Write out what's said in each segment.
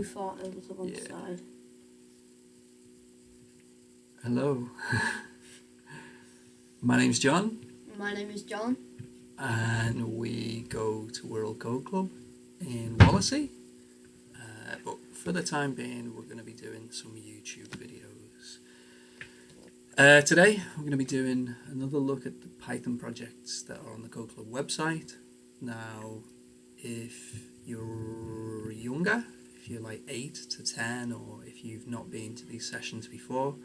Far over to one side. Hello. My name's John. My name is John. And we go to Wirral Code Club in Wallasey. But for the time being, we're going to be doing some YouTube videos. Today, we're going to be doing another look at the Python projects that are on the Code Club website. Now, if you're younger, if you're like 8 to 10, or if you've not been to these sessions before,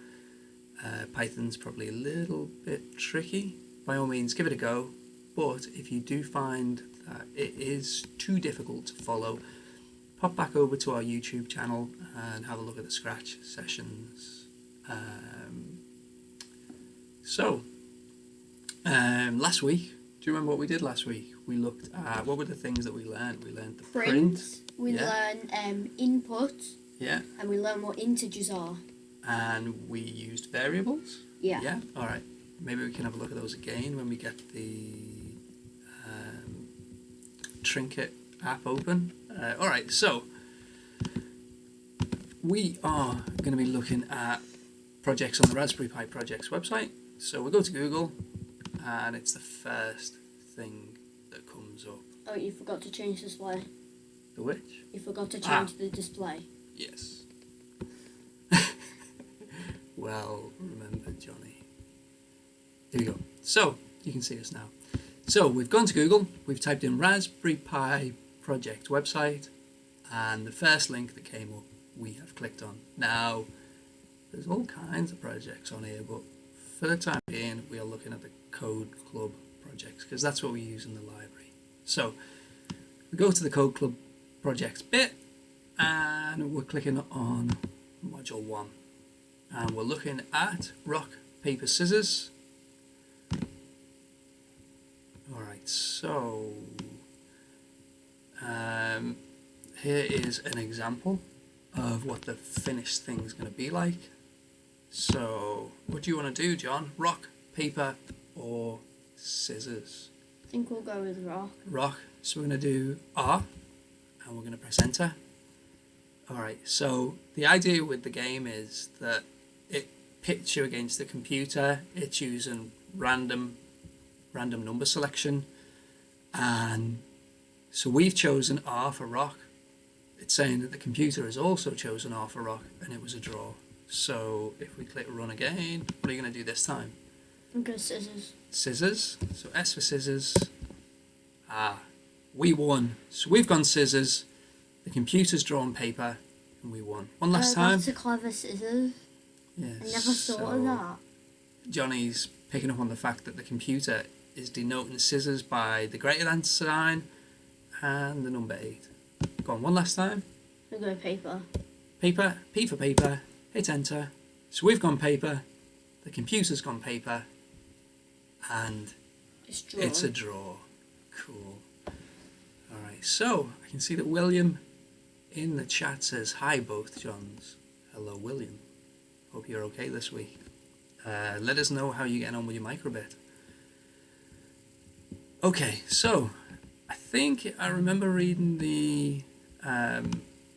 Python's probably a little bit tricky. By all means, give it a go. But if you do find that it is too difficult to follow, pop back over to our YouTube channel and have a look at the Scratch sessions. Last week, do you remember what we did last week? We looked at, what were the things that we learned? We learned the print. We learned input. Yeah. And we learned what integers are. And we used variables. Yeah. Yeah. All right. Maybe we can have a look at those again when we get the Trinket app open. All right. So we are going to be looking at projects on the Raspberry Pi Projects website. So we go to Google, and it's the first thing that comes up. Oh, you forgot to change the display. The which? You forgot to change the display. Yes. Well remembered, Johnny. Here we go. So, you can see us now. So, we've gone to Google, we've typed in Raspberry Pi Project website, and the first link that came up, we have clicked on. Now, there's all kinds of projects on here, but for the time being, we are looking at the Code Club projects, because that's what we use in the library. So, we go to the Code Club projects bit, and we're clicking on module 1. And we're looking at rock, paper, scissors. Alright, so here is an example of what the finished thing's going to be like. So, what do you want to do, John? Rock, paper, or scissors? I think we'll go with rock. Rock. So we're going to do R, and we're going to press enter. Alright, so the idea with the game is that it pits you against the computer. It's using random number selection, and so we've chosen R for rock. It's saying that the computer has also chosen R for rock, and it was a draw. So if we click run again, what are you going to do this time? I'm going to scissors. Scissors. So S for scissors. We won. So we've gone scissors. The computer's drawn paper, and we won. One last time. That's a clever scissors. Yes. I never thought of that. Johnny's picking up on the fact that the computer is denoting scissors by the greater than sign and the number 8. Go on, one last time. We'll go paper. Paper, P for paper, hit enter. So we've gone paper, the computer's gone paper, and it's a draw. Cool. Alright, so I can see that William in the chat says, hi both Johns. Hello William. Hope you're okay this week. Let us know how you're getting on with your microbit. Okay, so I think I remember reading the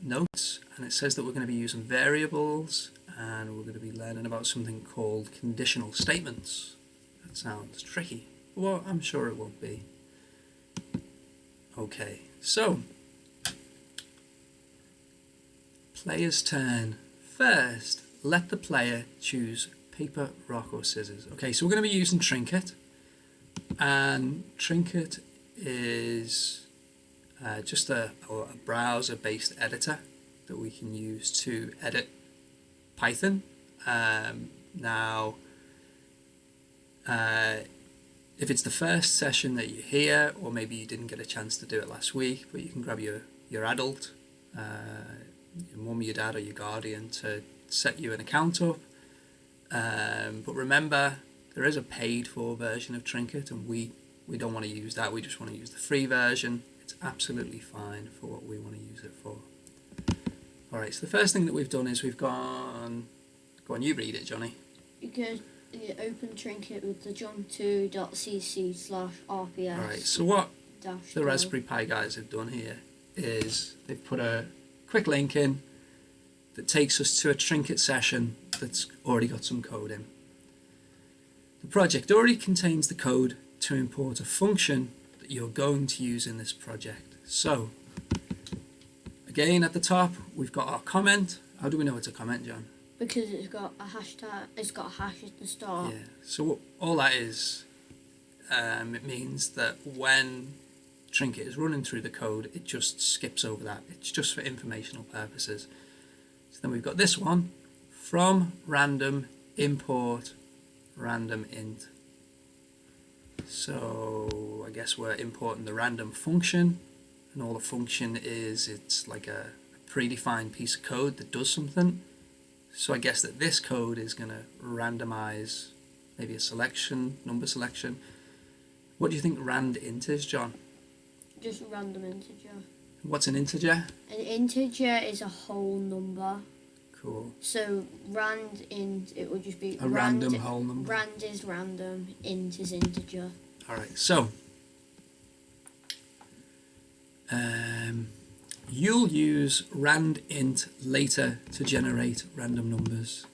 notes, and it says that we're going to be using variables, and we're going to be learning about something called conditional statements. That sounds tricky. Well, I'm sure it won't be. Okay, so player's turn. First, let the player choose paper, rock, or scissors. Okay, so we're going to be using Trinket, and Trinket is just a browser-based editor that we can use to edit Python. Now, if it's the first session that you hear, or maybe you didn't get a chance to do it last week, but you can grab your adult, your mum, your dad, or your guardian to set you an account up. But remember, there is a paid for version of Trinket, and we don't want to use that. We just want to use the free version. It's absolutely fine for what we want to use it for. Alright, so the first thing that we've done is we've gone... Go on, you read it, Johnny. You open Trinket with the jump2.cc/rps. Alright, so what the Raspberry Pi guys have done here is they've put a quick link in that takes us to a Trinket session that's already got some code in. The project already contains the code to import a function that you're going to use in this project. So, again at the top, we've got our comment. How do we know it's a comment, John? Because it's got a hashtag, it's got a hash at the start. Yeah, so all that is, it means that when Trinket is running through the code, it just skips over that. It's just for informational purposes. So then we've got this one, from random import random int. So I guess we're importing the random function, and all the function is, it's like a predefined piece of code that does something. So I guess that this code is going to randomize maybe a selection, number selection. What do you think rand int is, John? Just random integer. What's an integer? An integer is a whole number. Cool. So rand int, it would just be a random whole number. Rand is random, int is integer. Alright, so you'll use rand int later to generate random numbers.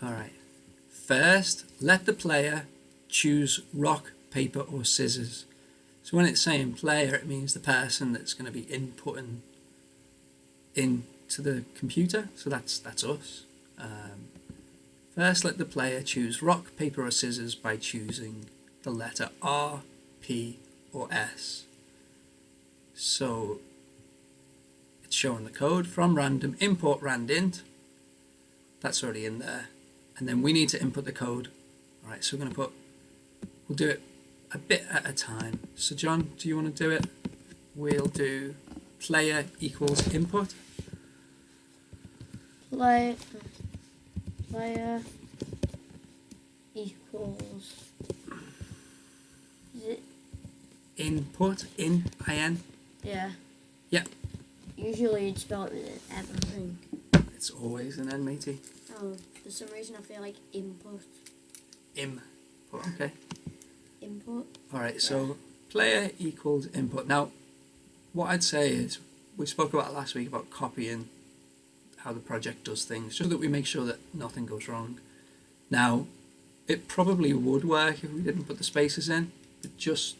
Alright, first let the player choose rock, paper or scissors. So when it's saying player, it means the person that's going to be inputting into the computer, so that's us. First let the player choose rock, paper or scissors by choosing the letter R, P or S. So it's showing the code from random import rand int. That's already in there. And then we need to input the code. Alright, so we'll do it a bit at a time. So John, do you want to do it? We'll do player equals input. Player equals Input, in. Yeah. Yep. Usually you'd spell it with an M, I think. It's always an N, matey. Oh, for some reason I feel like input. Input, okay. Input. Alright, so player equals input. Now, what I'd say is, we spoke about last week about copying how the project does things, so that we make sure that nothing goes wrong. Now, it probably would work if we didn't put the spaces in, but it just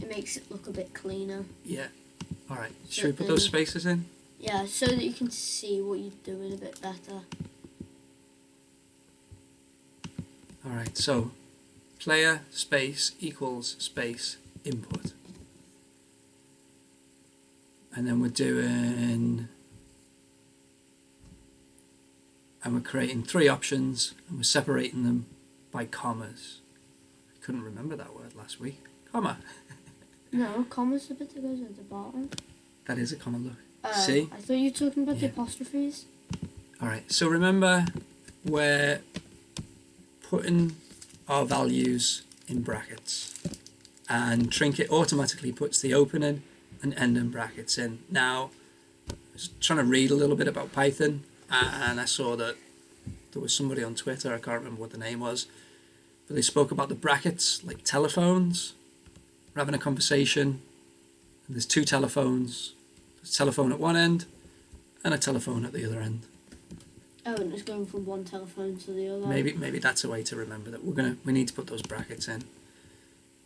makes it look a bit cleaner. Yeah. Alright, should we put those spaces in? Yeah, so that you can see what you're doing a bit better. Alright, so player space equals space input. And then we're creating three options, and we're separating them by commas. I couldn't remember that word last week. Comma. No, comma's the bit that goes at the bottom. That is a comma, look. See? I thought you were talking about the apostrophes. Alright, so remember, we're putting our values in brackets, and Trinket automatically puts the opening and ending brackets in. Now, I was trying to read a little bit about Python, and I saw that there was somebody on Twitter, I can't remember what the name was, but they spoke about the brackets like telephones. We're having a conversation, and there's two telephones. There's a telephone at one end and a telephone at the other end. Oh, and it's going from one telephone to the other. Maybe that's a way to remember that we need to put those brackets in.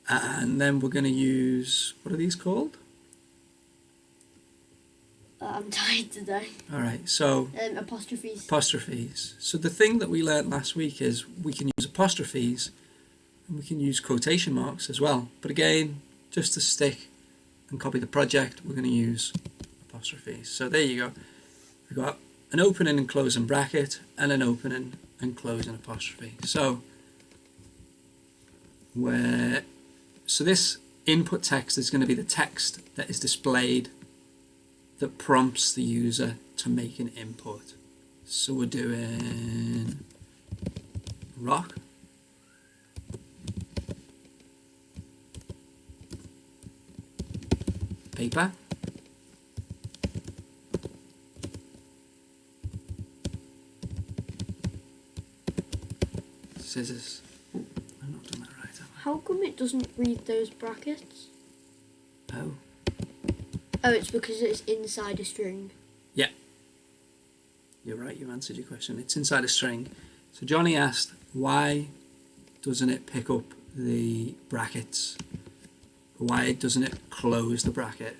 And then we're going to use, what are these called? I'm tired today. Alright, so apostrophes. Apostrophes. So the thing that we learnt last week is we can use apostrophes and we can use quotation marks as well. But again, just to stick and copy the project, we're going to use apostrophes. So there you go. We've got an opening and closing bracket and an opening and closing apostrophe. So this input text is going to be the text that is displayed that prompts the user to make an input. So we're doing rock, paper, scissors. I'm not doing that right, am I? How come it doesn't read those brackets? Oh. Oh, it's because it's inside a string. Yeah. You're right, you answered your question. It's inside a string. So Johnny asked, why doesn't it pick up the brackets? Why doesn't it close the bracket?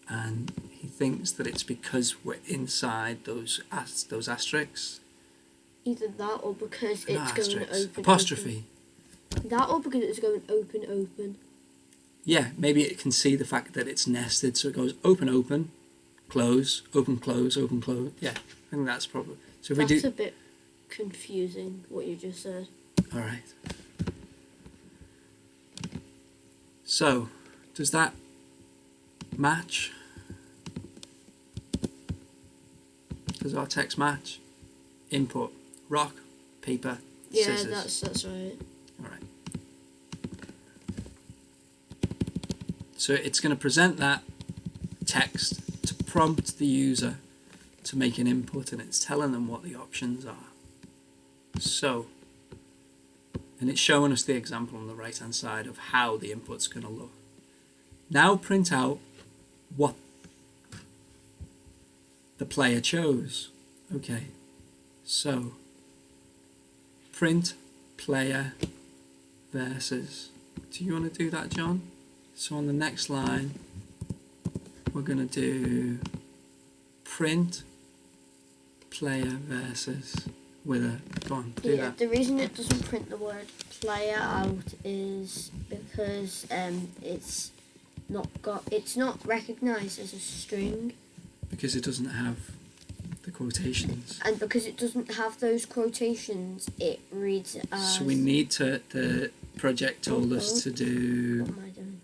And he thinks that it's because we're inside those asterisks. Either that or because it's going asterisks. open. Apostrophe. Open. That or because it's going open, open. Yeah, maybe it can see the fact that it's nested, so it goes open, open, close, open, close, open, close. Yeah, I think that's probably. So if that's we do. A bit confusing what you just said. All right. So, does that match? Does our text match? Input, rock, paper, scissors. Yeah, that's right. All right. So it's going to present that text to prompt the user to make an input, and it's telling them what the options are. So, and it's showing us the example on the right hand side of how the input's going to look. Now print out what the player chose. Okay, so print player versus. Do you want to do that, John? So on the next line, we're going to do print player versus with a. Go on, do that. The reason it doesn't print the word player out is because it's not recognised as a string. Because it doesn't have the quotations. And because it doesn't have those quotations, it reads as. So we need to. The project told us to do. What am I doing?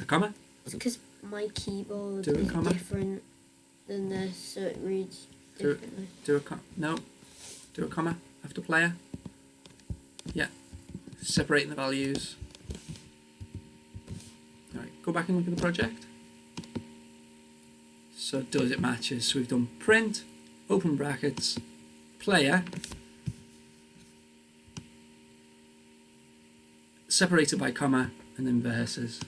A comma. It's because my keyboard Do a is comma. different than this, so it reads differently. Do a no. Do a comma after player. Yeah. Separating the values. Alright, go back and look at the project. So does it matches? So we've done print, open brackets, player, separated by comma, and then verses.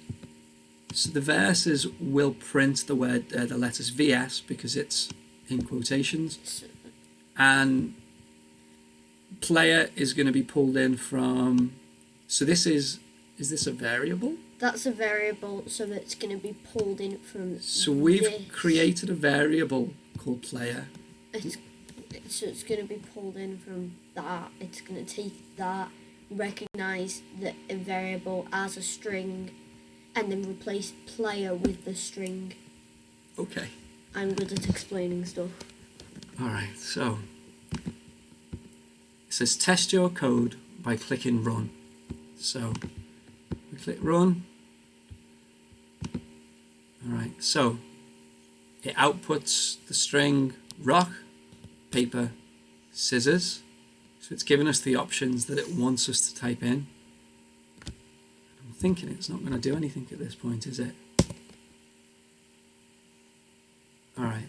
So the verses will print the word, the letters VS because it's in quotations, and player is going to be pulled in from. So this is this a variable? That's a variable, so it's going to be pulled in from. So we've created a variable called player. So it's going to be pulled in from that. It's going to take that, recognise the variable as a string, and then replace player with the string. Okay. I'm good at explaining stuff. Alright, so it says test your code by clicking run. So we click run. Alright, so it outputs the string rock, paper, scissors. So it's given us the options that it wants us to type in. I'm thinking it's not going to do anything at this point, is it? Alright,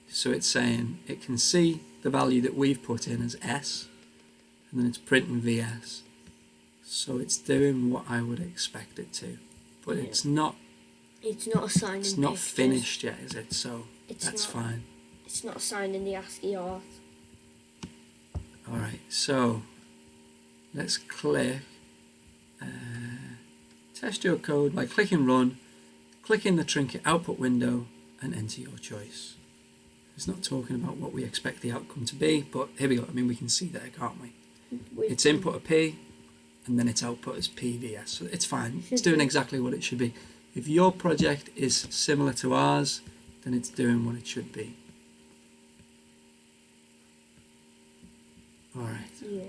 so it's saying it can see the value that we've put in as S, and then it's printing VS. So it's doing what I would expect it to, but Yeah. it's not. It's not assigned. It's not finished yet, is it? So that's fine. It's not assigned in the ASCII Art. Alright, so let's click test your code by clicking run, click in the Trinket output window and enter your choice. It's not talking about what we expect the outcome to be, but here we go. I mean, we can see there, can't we? It's input a P and then its output is PVS, so it's fine. It's doing exactly what it should be. If your project is similar to ours, then it's doing what it should be. Alright. Yeah.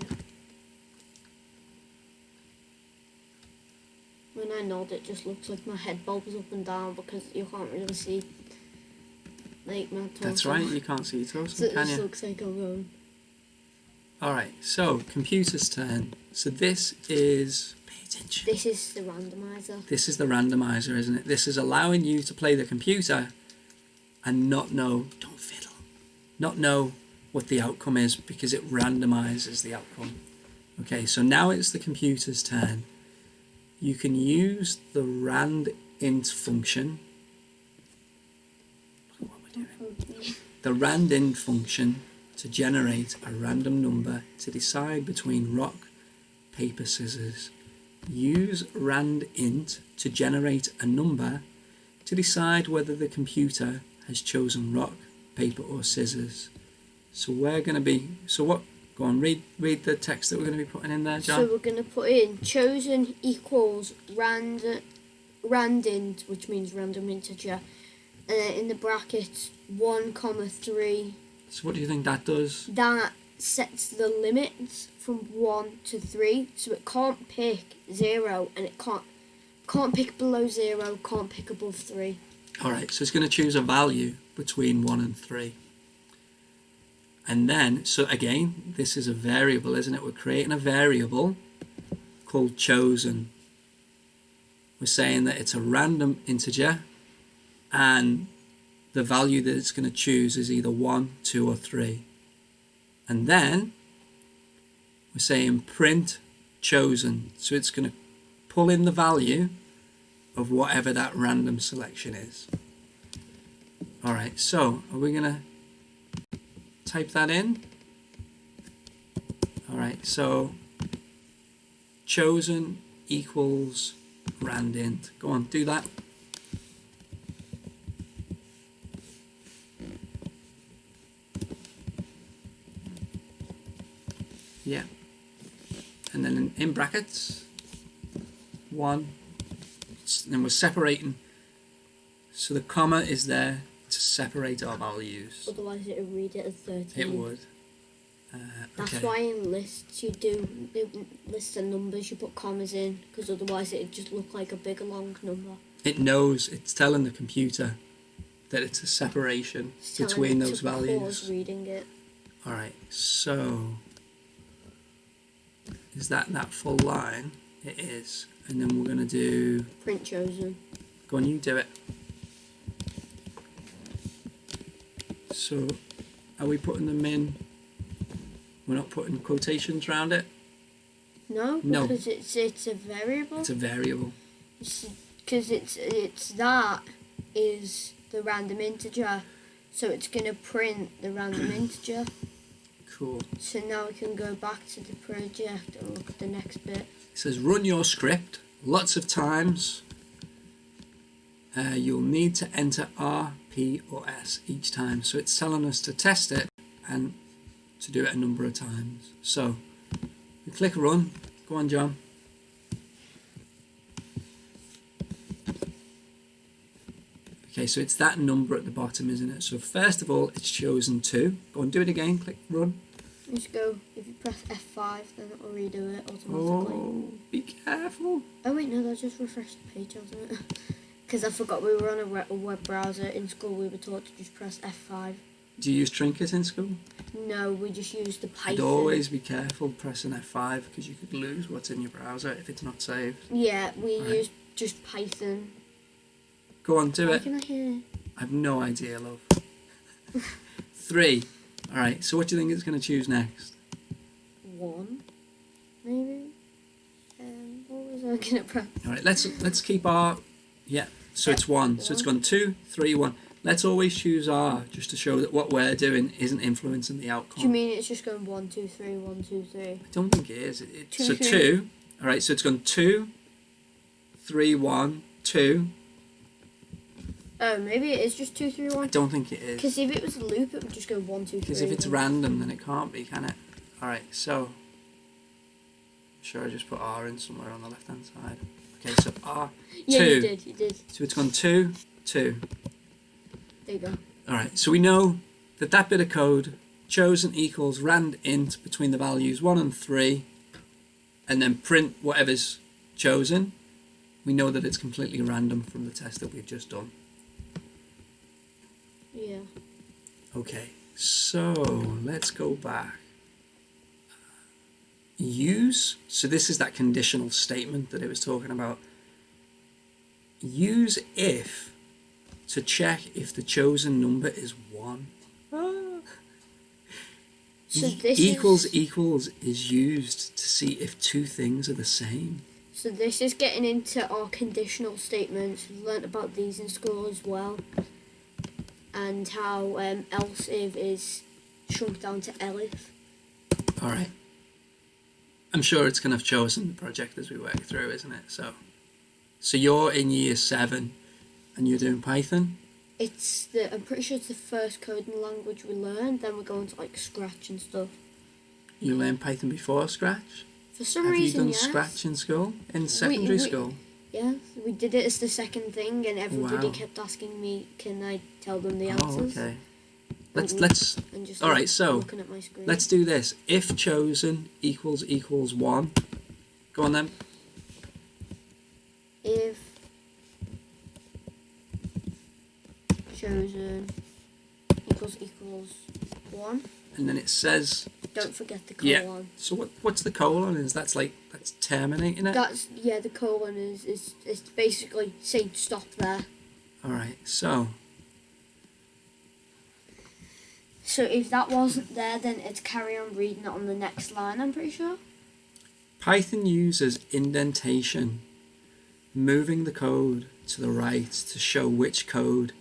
When I nod, it just looks like my head bobs up and down because you can't really see, like, my torso. That's right, you can't see your torso, So it can just you? looks like I'm going. Alright, so computer's turn. So this is, pay attention. This is the randomizer. This is the randomizer, isn't it? This is allowing you to play the computer and not know, don't fiddle, not know what the outcome is because it randomizes the outcome. Okay, so now it's the computer's turn. you can use the randint function. What we're doing. The randint function to generate a random number to decide between rock, paper, scissors. Use randint to generate a number to decide whether the computer has chosen rock, paper or scissors. So we're going to be, so what, go on, read the text that we're going to be putting in there, John. So we're going to put in chosen equals randint, which means random integer, and then in the brackets 1,3. So what do you think that does? That sets the limits from 1 to 3, so it can't pick 0, and it can't pick below 0, can't pick above 3. Alright, so it's going to choose a value between 1 and 3. And then, so again, this is a variable, isn't it? We're creating a variable called chosen. We're saying that it's a random integer, and the value that it's going to choose is either 1, 2 or 3. And then we're saying print chosen, so it's going to pull in the value of whatever that random selection is. Alright, so are we going to type that in? Alright, so chosen equals randint. Go on, do that. Yeah. And then in brackets, 1. And we're separating. So the comma is there to separate our values. Otherwise it would read it as 13. It would. That's okay. why in lists you do lists and numbers, you put commas in, because otherwise it'd just look like a big long number. It knows, it's telling the computer that it's a separation between those values. Pause reading it. Alright, so is that full line? It is. And then we're going to do print chosen. Go on, you do it. So are we putting them in? We're not putting quotations around it? No, No. because it's a variable. It's a variable. Because it's that is the random integer, so it's going to print the random integer. Cool. So now we can go back to the project and look at the next bit. It says run your script lots of times. You'll need to enter R, P or S each time. So it's telling us to test it and to do it a number of times. So we click run. Go on, John. Okay, so it's that number at the bottom, isn't it? So first of all, it's chosen 2. Go on, do it again. Click run. Just go, if you press F5, then it'll redo it automatically. Oh, be careful. Oh wait, no, that just refreshed the page, hasn't it? Because I forgot we were on a web browser. In school we were taught to just press F5. Do you use Trinket in school? No, we just used the Python. I'd always be careful pressing F5 because you could lose what's in your browser if it's not saved. Yeah, we Right. used just Python. Go on, do Why it. can I hear? I've no idea, love. 3. Alright, so what do you think it's going to choose next? 1, maybe. What was I gonna press? Alright, let's keep R. Yeah, so it's 1. So it's gone 2, 3, 1. Let's always choose R just to show that what we're doing isn't influencing the outcome. Do you mean it's just going 1, 2, 3, 1, 2, 3? I don't think it is. Two, So three. 2. Alright, so it's gone 2, 3, 1, 2. Oh, maybe it is just 2, 3, 1. I don't think it is. Because if it was a loop, it would just go 1, 2, 3. Because if it's 1. random, then it can't be, can it? Alright, so sure I just put R in somewhere on the left hand side. Okay, so R, 2. Yeah, you did. So it's gone 2, 2. There you go. Alright, so we know that that bit of code, chosen equals randint between the values 1 and 3, and then print whatever's chosen. We know that it's completely random from the test that we've just done. Yeah. Okay, so let's go back. Use, so this is that conditional statement that it was talking about. Use if to check if the chosen number is 1. So this equals is used to see if two things are the same. So this is getting into our conditional statements. We've learnt about these in school as well. And how else if is shrunk down to elif. Alright. I'm sure it's going to have chosen the project as we work through, isn't it? So you're in year 7 and you're doing Python? I'm pretty sure it's the first coding language we learn, then we're going to like Scratch and stuff. You learned Python before Scratch? For some have reason, you done yes. Scratch in school? In secondary school? Yeah, we did it as the second thing, and everybody Wow. kept asking me, can I tell them the answers? Oh, okay. And just all right, so looking at my screen. let's do this. If chosen equals 1. Go on then. If chosen equals 1. And then it says, Don't forget the yeah. colon. So what's the colon? That's terminating it? The colon is it's basically saying stop there. Alright, so if that wasn't there, then it's carry on reading it on the next line, I'm pretty sure. Python uses indentation, moving the code to the right to show which code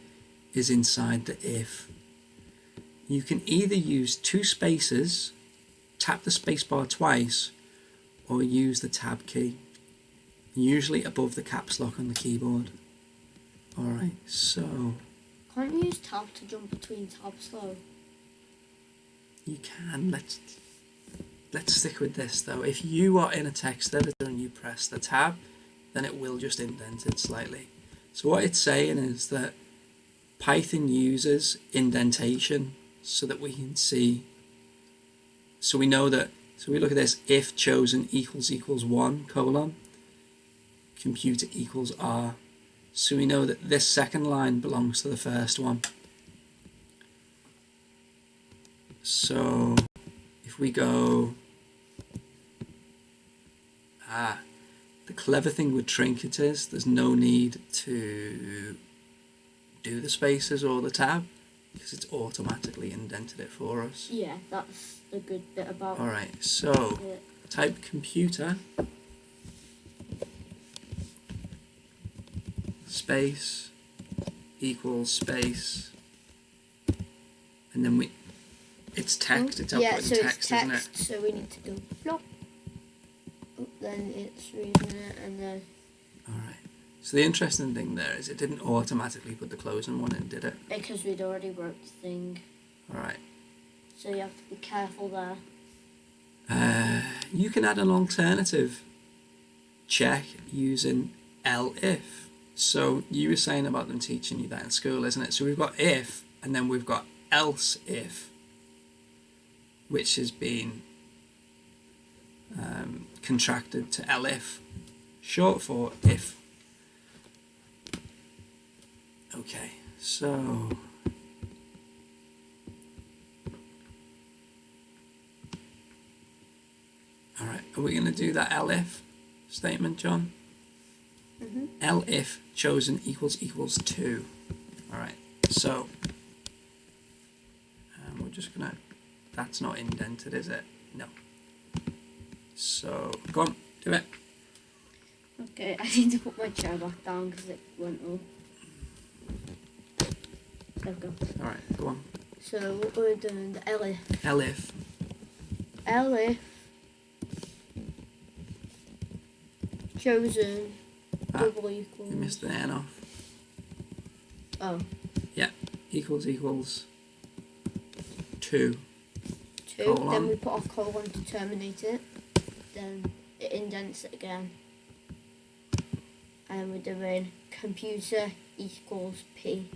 is inside the if. You can either use 2 spaces, tap the spacebar twice, or use the tab key, usually above the caps lock on the keyboard. Alright, so Can't you use tab to jump between tabs though? you can. Let's stick with this though. If you are in a text editor and you press the tab, then it will just indent it slightly. So what it's saying is that Python uses indentation so that we can see, so we know that, so we look at this, if chosen equals 1, colon, computer equals R. So we know that this second line belongs to the first one. So if we go, the clever thing with Trinket is there's no need to do the spaces or the tab because it's automatically indented it for us. Yeah, that's the good bit about it. Alright, so type computer space equals space, and then it's text, it's outputting so text, it's isn't text, it? so we need to go flop. Then it's reading it, and then... Alright, so the interesting thing there is it didn't automatically put the closing one in, did it? Because we'd already wrote the thing. Alright. So you have to be careful there. You can add an alternative check using elif. So you were saying about them teaching you that in school, isn't it? So we've got if, and then we've got else if, which has been contracted to elif, short for if. Okay, so alright, are we going to do that elif statement, John? Mm-hmm. Elif chosen equals 2. Alright, so we're just going to, that's not indented, is it? No. So, go on, do it. Okay, I need to put my chair back down because it went up. There we go. Alright, go on. So what we're doing, the elif. Elif chosen double equals. You missed the N off. Oh. Yeah, equals 2. 2. Colon. Then we put our colon to terminate it. Then it indents it again. And we're doing computer equals P.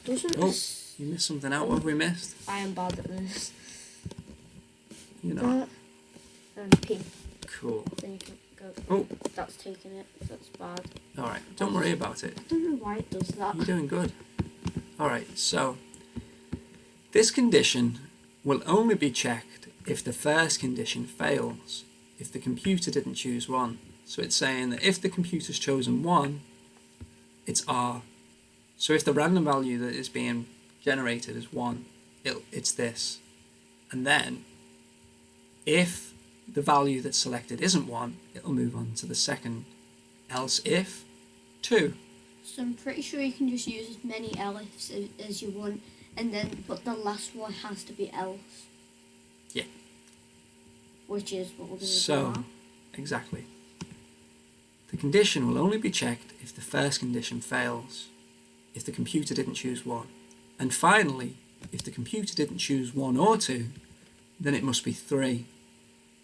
Doesn't this... You missed something out. What have we missed? I am bad at this. You know. And P. Cool. Then you can go. Oh. That's taking it. That's bad. Alright, don't worry about it. I don't know why it does that. You're doing good. Alright, so this condition will only be checked if the first condition fails, if the computer didn't choose 1. So it's saying that if the computer's chosen 1, it's R. So if the random value that is being generated is 1, it's this. And then if the value that's selected isn't 1, it'll move on to the second. Else if 2. So I'm pretty sure you can just use as many elifs as you want, and then but the last one has to be else. Yeah. Which is what we're going to do So, now. exactly. The condition will only be checked if the first condition fails, if the computer didn't choose 1. And finally, if the computer didn't choose 1 or 2, then it must be 3.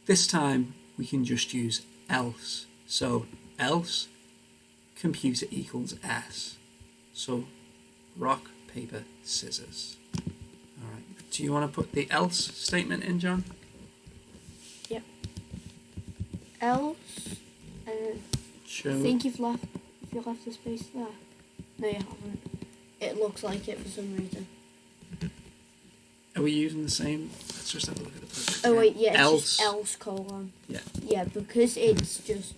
This time we can just use else. So else computer equals S. So rock, paper, scissors. Alright. Do you want to put the else statement in, John? Yep. Else, and I think you've left the space there. No, you haven't. It looks like it for some reason. Are we using the same? Let's just have a look at the project. Oh wait, yeah, it's else. just else colon. Yeah. Yeah, because it's just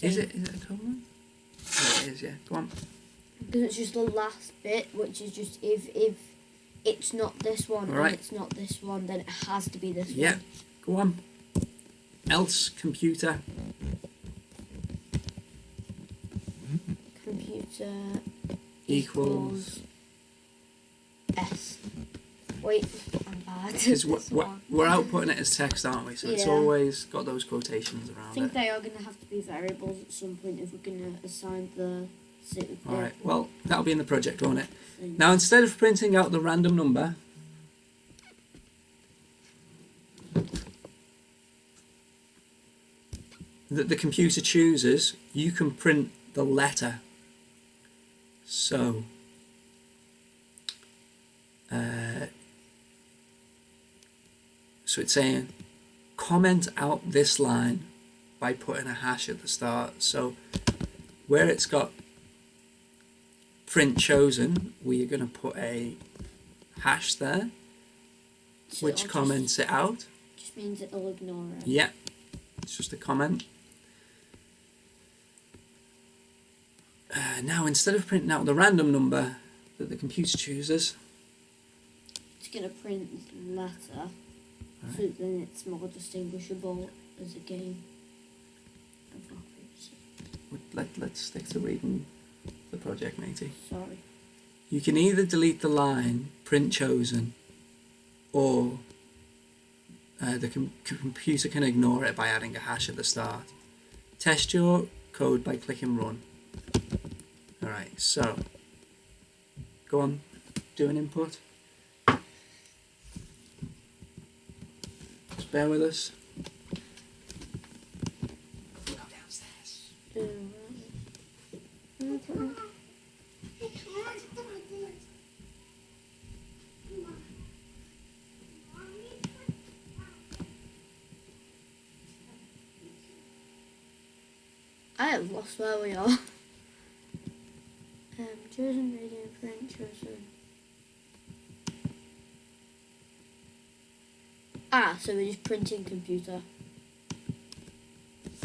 Is it a colon? Oh, it is, yeah. Go on. Because it's just the last bit, which is just if it's not this one All right. and it's not this one, then it has to be this Yeah. one. Go on. Else computer. Computer Equals. S. Wait, I'm bad. Because This one. we're outputting it as text, aren't we? So it's Yeah. always got those quotations I around think it. they are going to have to be variables at some point if we're going to assign the Alright, well, that'll be in the project, won't it? thing. Now, instead of printing out the random number, that the computer chooses, you can print the letter. So, so it's saying, comment out this line by putting a hash at the start. So, where it's got print chosen, we are going to put a hash there, So which it'll comments it out. just means it'll ignore it. Yeah, it's just a comment. Now, instead of printing out the random number that the computer chooses, It's going to print the letter, so then it's more distinguishable as a game. of rock, paper, scissors. let's stick to reading the project, matey. Sorry. You can either delete the line print chosen, or the computer can ignore it by adding a hash at the start. Test your code by clicking run. Alright, so go on, do an input. Just bear with us. We'll go downstairs. I have lost where we are. Chosen radio print chosen. So we're just printing computer.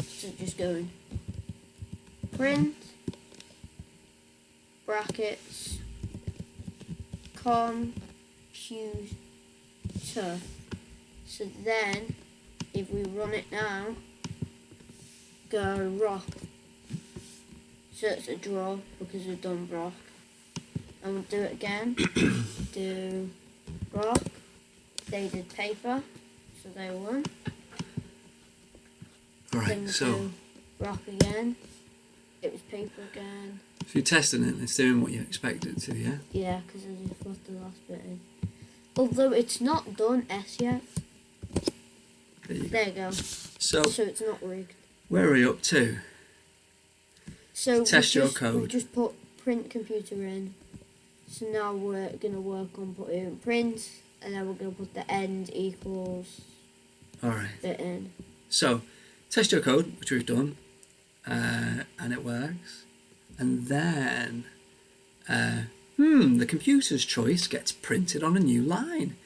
So just going print brackets computer. So then if we run it now, go rock. So it's a draw because we've done rock. And we'll do it again. Do rock. They did paper, so they won. Then Alright, we'll so do rock again. It was paper again. if you're testing it, it's doing what you expect it to, yeah? Yeah, because I just put the last bit in. Although it's not done S yet. There you go. There you go. So, So it's not rigged. where are we up to? So Test your we've code. just put print computer in. So now we're going to work on putting print, and then we're going to put the end equals Alright, bit in. so test your code, which we've done, and it works. And then, the computer's choice gets printed on a new line.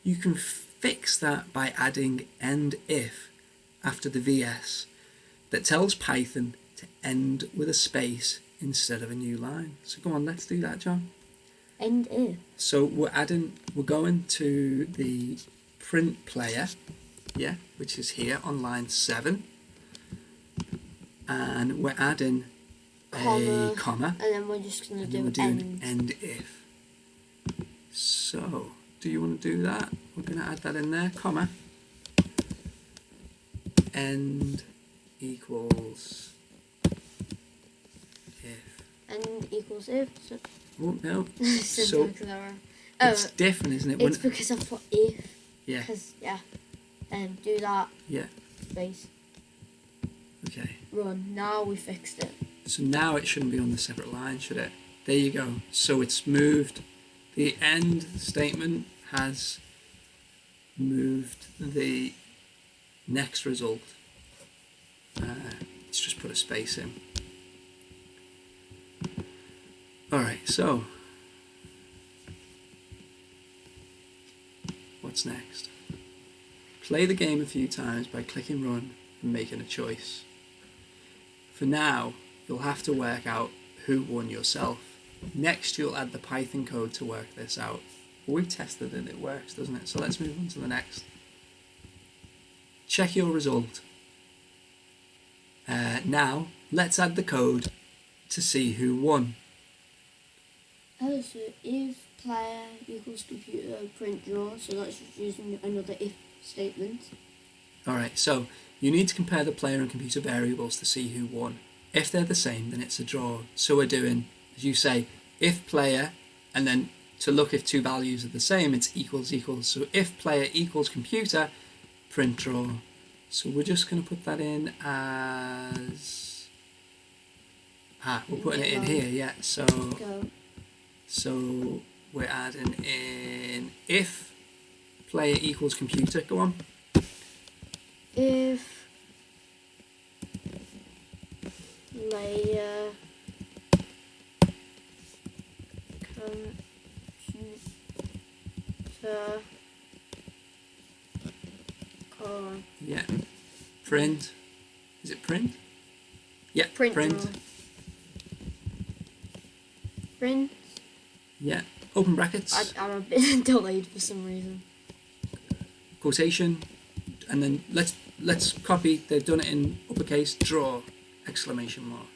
You can fix that by adding end if after the VS that tells Python to end with a space instead of a new line. So go on, let's do that, John. End if. So we're going to the print player, yeah, which is here on line 7, and we're adding a comma, and then we're just going to do we're doing end if. So, do you want to do that? We're going to add that in there, comma, end equals if. End equals if. So Oh no. syntax error. It's different, isn't it? It's because I put if. Yeah. Because, yeah. Do that. Yeah. Space. Okay. Run. Now we fixed it. So now it shouldn't be on the separate line, should it? There you go. So it's moved. The end statement has moved the next result. Let's just put a space in. Alright, so what's next? Play the game a few times by clicking run and making a choice. For now, you'll have to work out who won yourself. Next, you'll add the Python code to work this out. We've tested it, it works, doesn't it? So let's move on to the next. Check your result. Now, let's add the code to see who won. So if player equals computer print draw, so that's just using another if statement. Alright, so you need to compare the player and computer variables to see who won. If they're the same, then it's a draw. So we're doing, as you say, if player, and then to look if two values are the same, it's equals equals. So if player equals computer, print draw. So we're just going to put that in as... we're putting it in here, yeah. So we're adding in if player equals computer. Go on. If player computer yeah. Print. Is it print? Yeah. Print. Print. Yeah. Open brackets. I'm a bit delayed for some reason. Quotation, and then let's copy. They've done it in uppercase. Draw! Exclamation mark.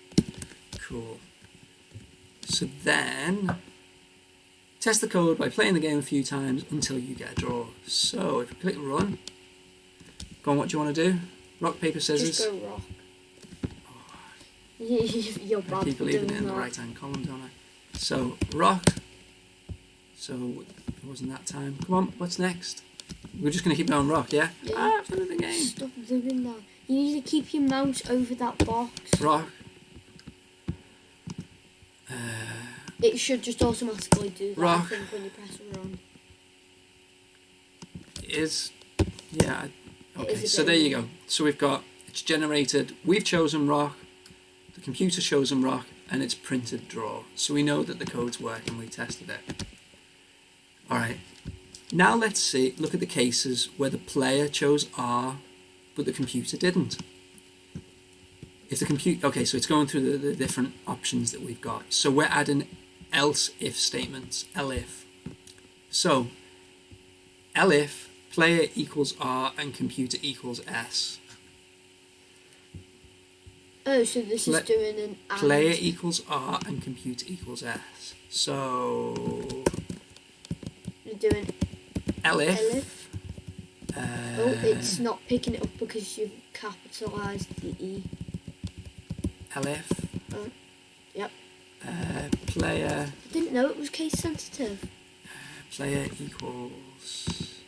Cool. So then test the code by playing the game a few times until you get a draw. So if you click run, go on. What do you want to do? Rock, paper, scissors. Just go rock. You're bad. I keep leaving it in the right hand column, don't I? So rock. So it wasn't that time. Come on. What's next? We're just going to keep going rock, yeah? Yeah. Fun of the game. Stop doing that. You need to keep your mouse over that box. Rock. It should just automatically do that, rock. I think, when you press run. Yeah. Okay, so there you go. So we've got, it's generated, we've chosen rock, the computer chosen rock, and it's printed draw. So we know that the code's working, we tested it. Alright, now let's look at the cases where the player chose R, but the computer didn't. If the okay, so it's going through the different options that we've got. So we're adding else if statements, elif. So, elif, player equals R and computer equals S. Oh, so this is doing an and. Player equals R and computer equals S. So, you're doing elif. It's not picking it up because you've capitalised the E. Elif. Yep. Player. I didn't know it was case sensitive. Player equals.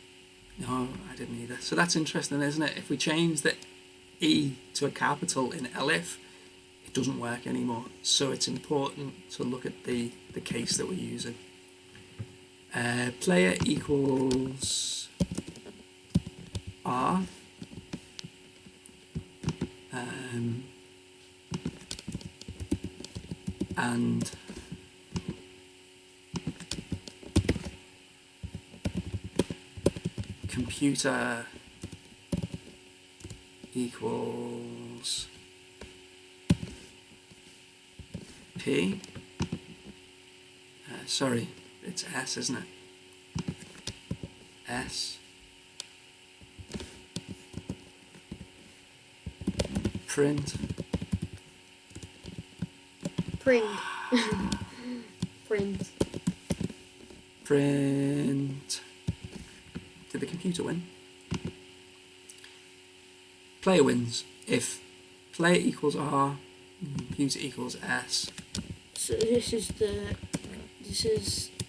No, I didn't either. So that's interesting, isn't it? If we change the E to a capital in elif, it doesn't work anymore. So it's important to look at the case that we're using. Player equals R. And computer equals P. Sorry, It's S, isn't it? S. Print. Pring. Print. Print. Did the computer win? Player wins if player equals R and computer equals S. So this is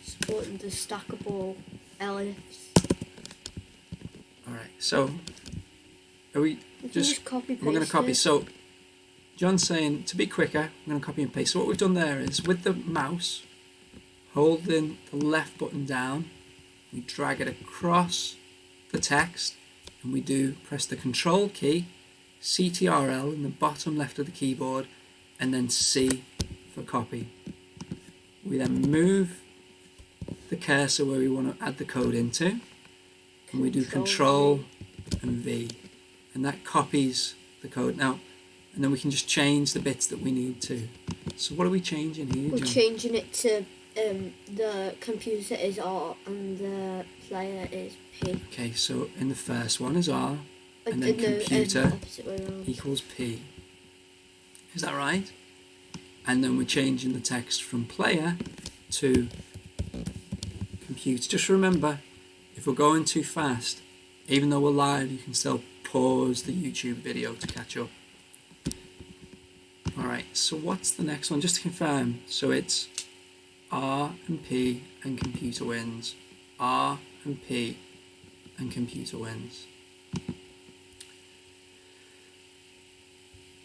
supporting the stackable ellipse. Alright, so are we We can just copy paste we're going to copy. it. So John's saying to be quicker, I'm going to copy and paste. So what we've done there is with the mouse, holding the left button down, we drag it across the text, and we do press the Control key, CTRL in the bottom left of the keyboard, and then C for copy. We then move the cursor where we want to add the code into, and we do Control and V, and that copies the code. Now, and then we can just change the bits that we need to. So what are we changing here, We're John? changing it to the computer is R and the player is P. Okay, so in the first one is R, and No, then computer opposite way around. equals P. Is that right? And then we're changing the text from player to computer. Just remember, if we're going too fast, even though we're live, you can still pause the YouTube video to catch up. Alright, so what's the next one? Just to confirm, so it's R and P and computer wins. R and P and computer wins.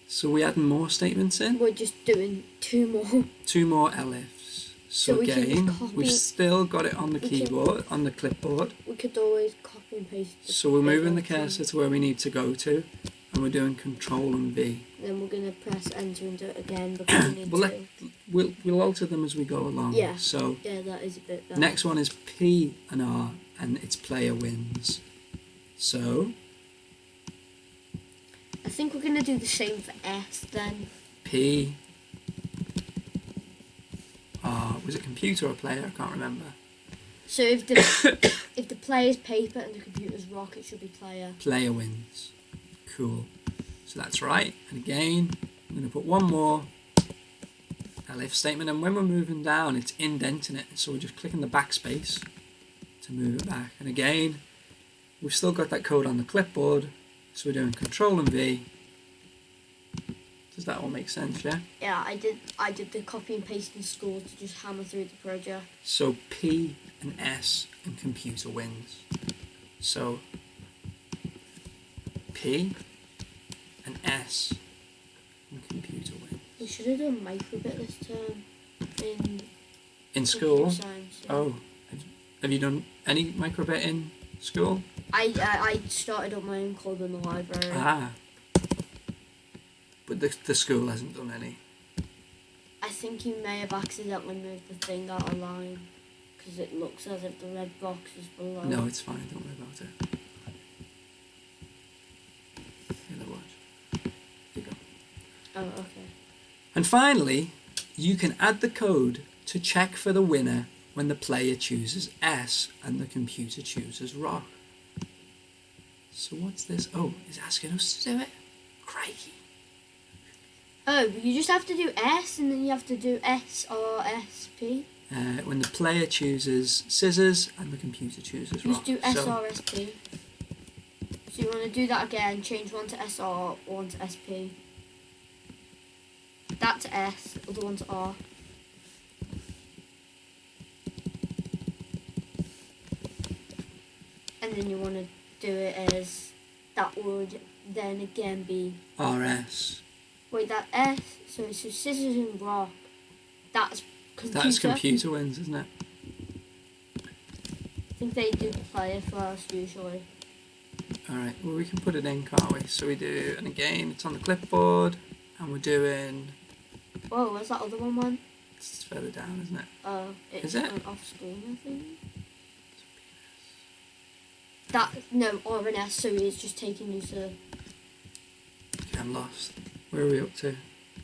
So we adding more statements in? We're just doing two more. Two more elifs. So So we can again, just copy- we've still got it on the we can- keyboard, on the clipboard. We could always copy and paste. So we're moving the big one cursor to where we need to go to, and we're doing Control and V. Then we're gonna press enter and do it again because we need Well, to. we'll alter them as we go along. Yeah. So Yeah, that is a bit better. next one is P and R, and it's player wins. So I think we're gonna do the same for S then. P, R. Was it computer or player? I can't remember. So if the if the player's paper and the computer's rock, it should be player. Player wins. Cool. So that's right. And again, I'm going to put one more elif statement. And when we're moving down, it's indenting it. So we're just clicking the backspace to move it back. And again, we've still got that code on the clipboard. So we're doing Control and V. Does that all make sense, yeah? Yeah, I did the copy and paste in school to just hammer through the project. So P and S and computer wins. So P and S and computer wins. We should have done microbit this term In school? computer science, yeah. Oh, have you done any microbit in school? I started up my own club in the library. Ah. But the school hasn't done any. I think you may have accidentally moved the thing out of line because it looks as if the red box is below. No, it's fine, don't worry about it. Here, watch. Here you go. Oh, okay. And finally, you can add the code to check for the winner when the player chooses S and the computer chooses rock. So what's this? Oh, it's asking us to do it? Crikey. Oh, you just have to do S and then you have to do SRSP. When the player chooses scissors and the computer chooses You rock. just do So, SRSP. So you want to do that again, change one to SR, one to SP. That to S, the other one to R. And then you want to do it as, that would then again be, RS. wait, that S, so it's just scissors and rock. That's computer. That's computer wins, isn't it? I think they do the player first usually. Alright, well we can put it in, can't we? So we do, and again, it's on the clipboard, and we're doing, Whoa, where's that other one went? it's further down, isn't it? Oh, it Is it? went off screen, I think. That, no, R and S, so it's just taking you to, Okay, I'm lost. Where are we up to?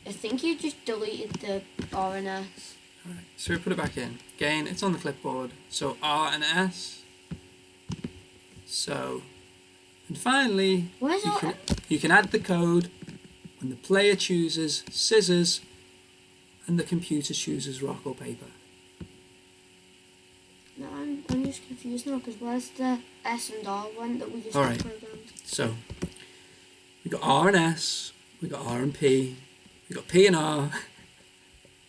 I think you just deleted the R and S. Alright, so we put it back in. Again, it's on the clipboard. So R and S. So, and finally, Where's you can add the code when the player chooses scissors and the computer chooses rock or paper. No, I'm just confused now, because where's the S and R one that we just Alright. programmed? So, we got R and S, we got R and P, we got P and R,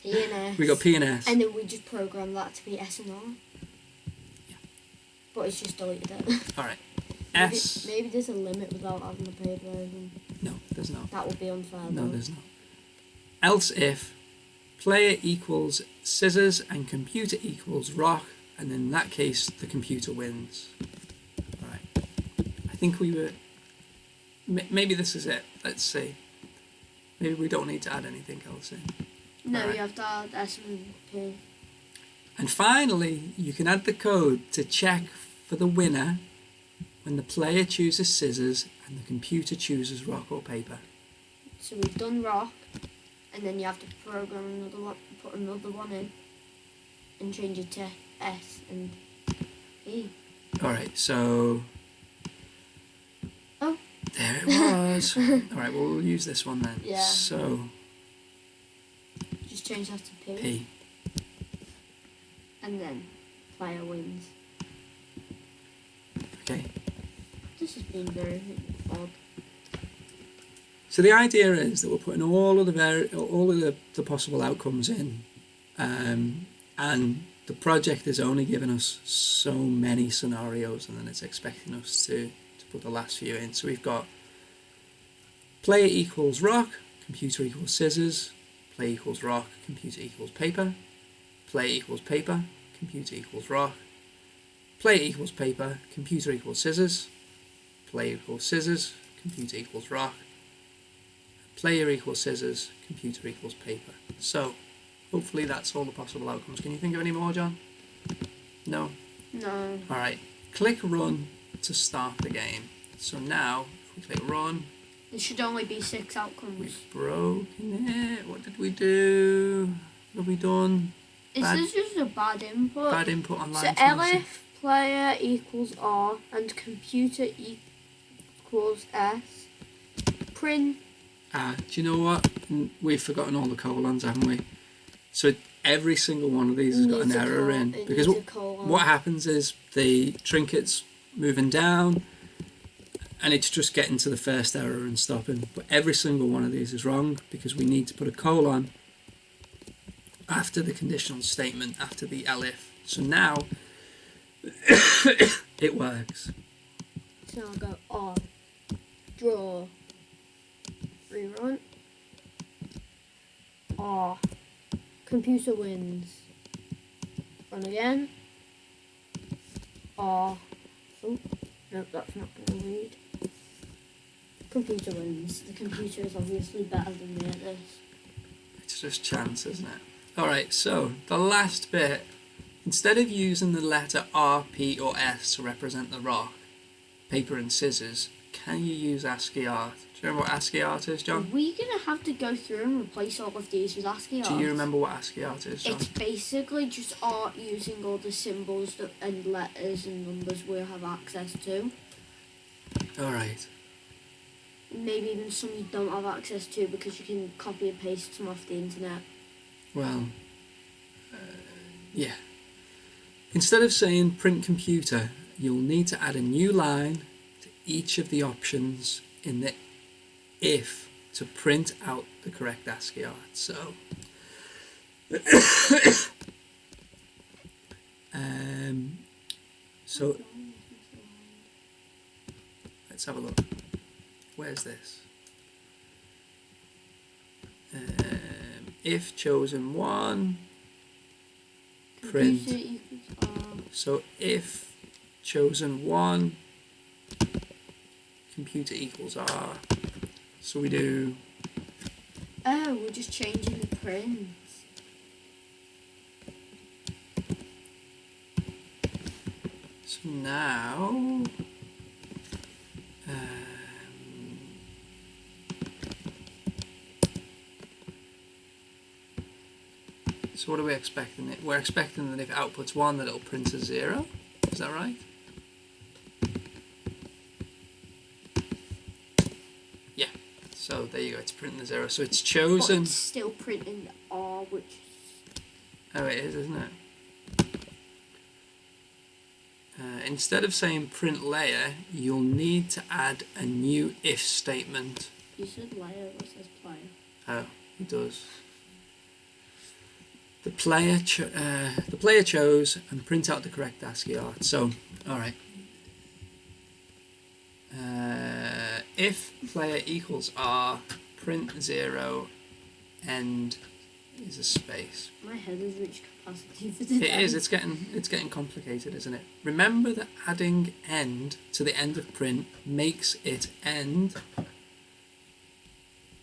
P and S. we got P and S. And then we just programmed that to be S and R. Yeah. But it's just deleted it. Alright. Maybe, S. maybe there's a limit without having the paid version. No, there's not. That would be unfair. No, though. there's not. Else if player equals scissors and computer equals rock, and in that case the computer wins. Alright. I think we were... Maybe this is it. Let's see. Maybe we don't need to add anything else in. No, Alright. you have to add S and P. And finally, you can add the code to check for the winner when the player chooses scissors and the computer chooses rock or paper. So we've done rock, and then you have to program another one, put another one in, and change it to S and P. Alright, so... Oh. There it was. Alright, well, we'll use this one then. Yeah. So, Just change that to P, P. and then player wins. Okay. This has been very odd. So the idea is that we're putting all of the possible outcomes in, and the project is only giving us so many scenarios, and then it's expecting us to put the last few in. So we've got player equals rock, computer equals scissors, player equals rock, computer equals paper, player equals paper, computer equals rock, player equals paper, computer equals scissors, player equals scissors, computer equals rock, player equals scissors, computer equals paper. So, hopefully that's all the possible outcomes. Can you think of any more, John? No? No. Alright, click run to start the game. So now, if we click run, There should only be 6 outcomes. we've broken it. What did we do? What have we done? Is this just a bad input? Bad input on So line 26. elif player equals R and computer equals S. Print. Do you know what? We've forgotten all the colons, haven't we? So every single one of these has got an error in. Because what happens is the trinket's moving down and it's just getting to the first error and stopping. But every single one of these is wrong because we need to put a colon after the conditional statement, after the elif. So now it works. So I'll go R, draw, rerun, R, computer wins, run again, R, oh, no, that's not going to read, computer wins. The computer is obviously better than me at this. It's just chance, isn't it? Alright, so the last bit, instead of using the letter R, P or S to represent the rock, paper and scissors, can you use ASCII Art? Do you remember what ASCII Art is, Are John? we going to have to go through and replace all of these with ASCII Art? Do you remember what ASCII Art is, John? It's basically just art using all the symbols and letters and numbers we have access to. Alright. Maybe even some you don't have access to because you can copy and paste them off the internet. Well, yeah. Instead of saying print computer, you'll need to add a new line to each of the options in the if to print out the correct ASCII art. So, so let's have a look. Where's this? If chosen one, print. Computer equals R. So if chosen one, computer equals R. So we do. Oh, we're just changing the print. So now. So what are we expecting? We're expecting that if it outputs 1 that it'll print a 0. Is that right? Yeah. So there you go, it's printing the 0. So it's chosen. But it's still printing the R, which... Oh, it is, isn't it? Instead of saying print layer, you'll need to add a new if statement. You said layer, what says player? Oh, it does. The player chose and print out the correct ASCII art. So, all right. If player equals R, print 0, end is a space. My head has reached capacity for today. It is. It's getting complicated, isn't it? Remember that adding end to the end of print makes it end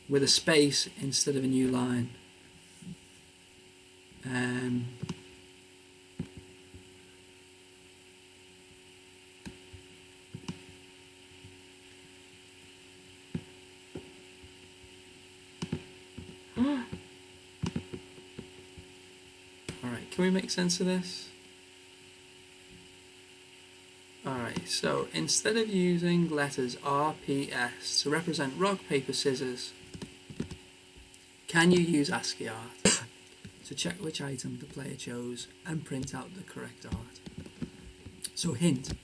with a space instead of a new line. Alright, can we make sense of this? Alright, so instead of using letters R, P, S to represent rock, paper, scissors, can you use ASCII art to check which item the player chose and print out the correct art? So hint,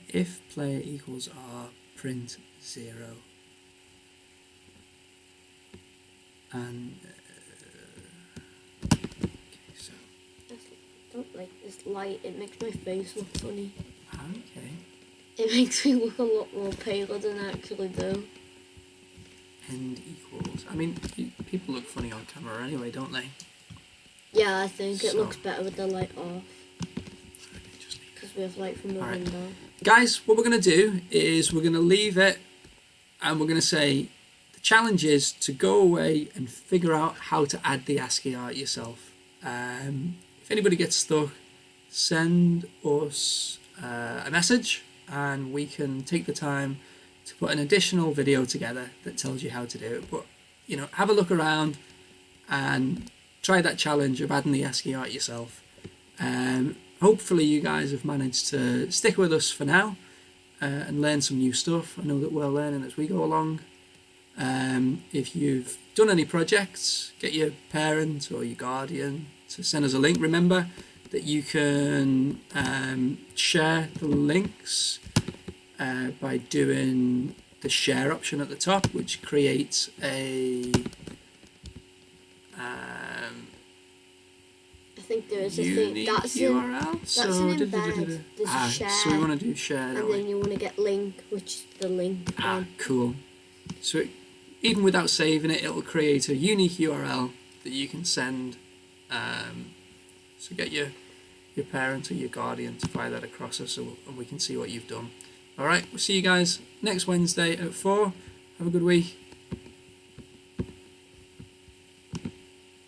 if player equals R, print 0. And so I don't like this light, it makes my face look funny. okay. It makes me look a lot more paler than I actually do. End equals. I mean, people look funny on camera anyway, don't they? Yeah, I think it So- looks better with the light off. Because we have light from the Alright. window. Guys, what we're going to do is we're going to leave it and we're going to say the challenge is to go away and figure out how to add the ASCII art yourself. If anybody gets stuck, send us a message and we can take the time to put an additional video together that tells you how to do it. But, you know, have a look around and try that challenge of adding the ASCII art yourself. Hopefully you guys have managed to stick with us for now and learn some new stuff. I know that we're learning as we go along. If you've done any projects, get your parent or your guardian to send us a link. Remember that you can share the links by doing the share option at the top, which creates a I think there is a thing. unique That's URL. an embed. There's a share. So we want to do share, And don't we? then you want to get link, which is the link one. Cool. So even without saving it, it'll create a unique URL that you can send. So get your parent or your guardian to fire that across us, and we can see what you've done. All right, we'll see you guys next Wednesday at 4. Have a good week.